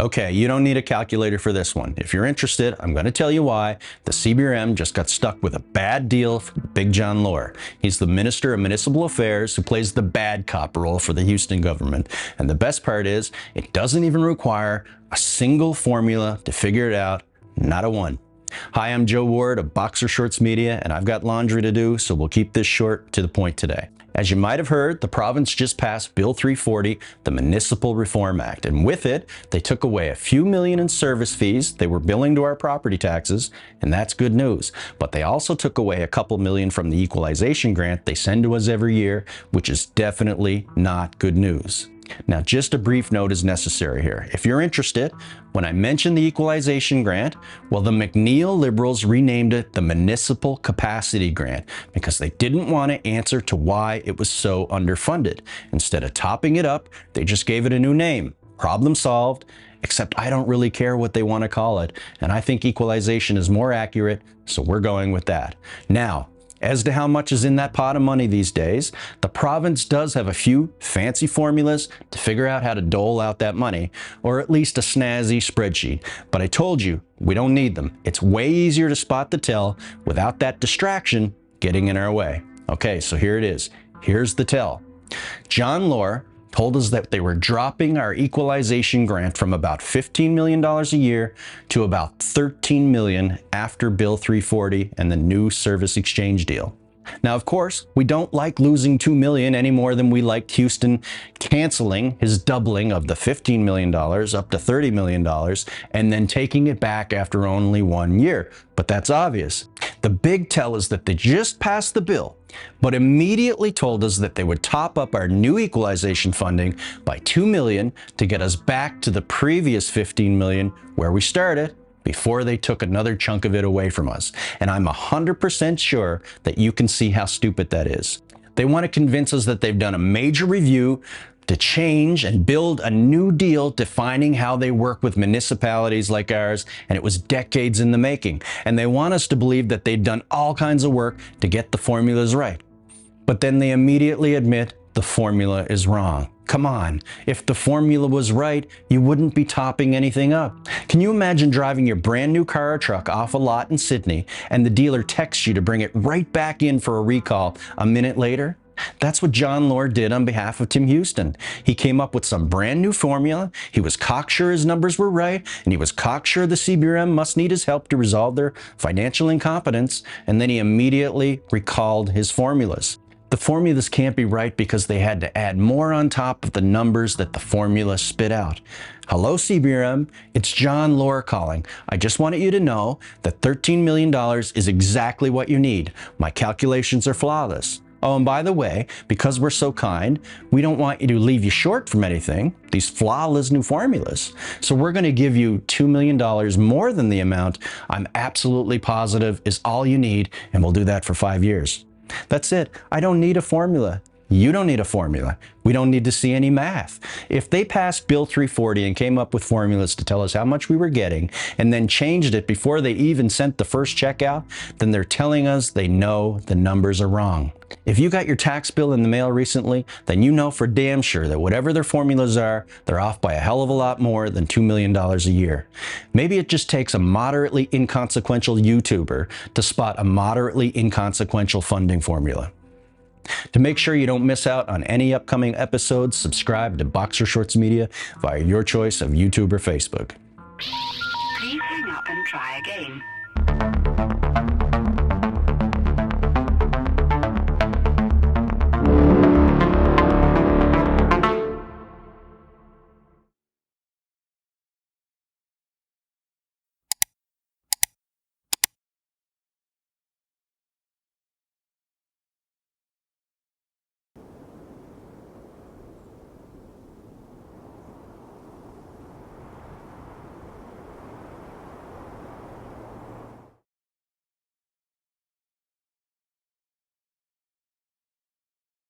Okay, you don't need a calculator for this one. If you're interested, I'm going to tell you why the CBRM just got stuck with a bad deal from Big John Lohr. He's the Minister of Municipal Affairs who plays the bad cop role for the Houston government. And the best part is, it doesn't even require a single formula to figure it out, not a one. Hi, I'm Joe Ward of Boxer Shorts Media, and I've got laundry to do, so we'll keep this short to the point today. As you might have heard, the province just passed Bill 340, the Municipal Reform Act, and with it, they took away a few million in service fees they were billing to our property taxes, and that's good news. But they also took away a couple million from the equalization grant they send to us every year, which is definitely not good news. Now, just a brief note is necessary here. If you're interested, when I mentioned the equalization grant, well, the McNeil Liberals renamed it the Municipal Capacity Grant because they didn't want to answer to why it was so underfunded. Instead of topping it up, they just gave it a new name. Problem solved, except I don't really care what they want to call it, and I think equalization is more accurate, so we're going with that. Now, as to how much is in that pot of money these days, the province does have a few fancy formulas to figure out how to dole out that money, or at least a snazzy spreadsheet. But I told you, we don't need them. It's way easier to spot the tell without that distraction getting in our way. Okay, so here it is. Here's the tell. John Lohr told us that they were dropping our equalization grant from about $15 million a year to about $13 million after Bill 340 and the new service exchange deal. Now, of course, we don't like losing $2 million any more than we liked Houston canceling his doubling of the $15 million up to $30 million and then taking it back after only 1 year. But that's obvious. The big tell is that they just passed the bill, but immediately told us that they would top up our new equalization funding by $2 million to get us back to the previous $15 million where we started, before they took another chunk of it away from us. And I'm 100% sure that you can see how stupid that is. They want to convince us that they've done a major review to change and build a new deal defining how they work with municipalities like ours, and it was decades in the making. And they want us to believe that they've done all kinds of work to get the formulas right. But then they immediately admit the formula is wrong. Come on, if the formula was right, you wouldn't be topping anything up. Can you imagine driving your brand new car or truck off a lot in Sydney and the dealer texts you to bring it right back in for a recall a minute later? That's what John Lohr did on behalf of Tim Houston. He came up with some brand new formula, he was cocksure his numbers were right, and he was cocksure the CBRM must need his help to resolve their financial incompetence, and then he immediately recalled his formulas. The formulas can't be right because they had to add more on top of the numbers that the formula spit out. Hello, CBRM, it's John Lohr calling. I just wanted you to know that $13 million is exactly what you need. My calculations are flawless. Oh, and by the way, because we're so kind, we don't want you to leave you short from anything, these flawless new formulas. So we're going to give you $2 million more than the amount I'm absolutely positive is all you need, and we'll do that for 5 years. That's it. I don't need a formula. You don't need a formula. We don't need to see any math. If they passed Bill 340 and came up with formulas to tell us how much we were getting and then changed it before they even sent the first check out, then they're telling us they know the numbers are wrong. If you got your tax bill in the mail recently, then you know for damn sure that whatever their formulas are, they're off by a hell of a lot more than $2 million a year. Maybe it just takes a moderately inconsequential YouTuber to spot a moderately inconsequential funding formula. To make sure you don't miss out on any upcoming episodes, subscribe to Boxer Shorts Media via your choice of YouTube or Facebook. Please hang up and try again.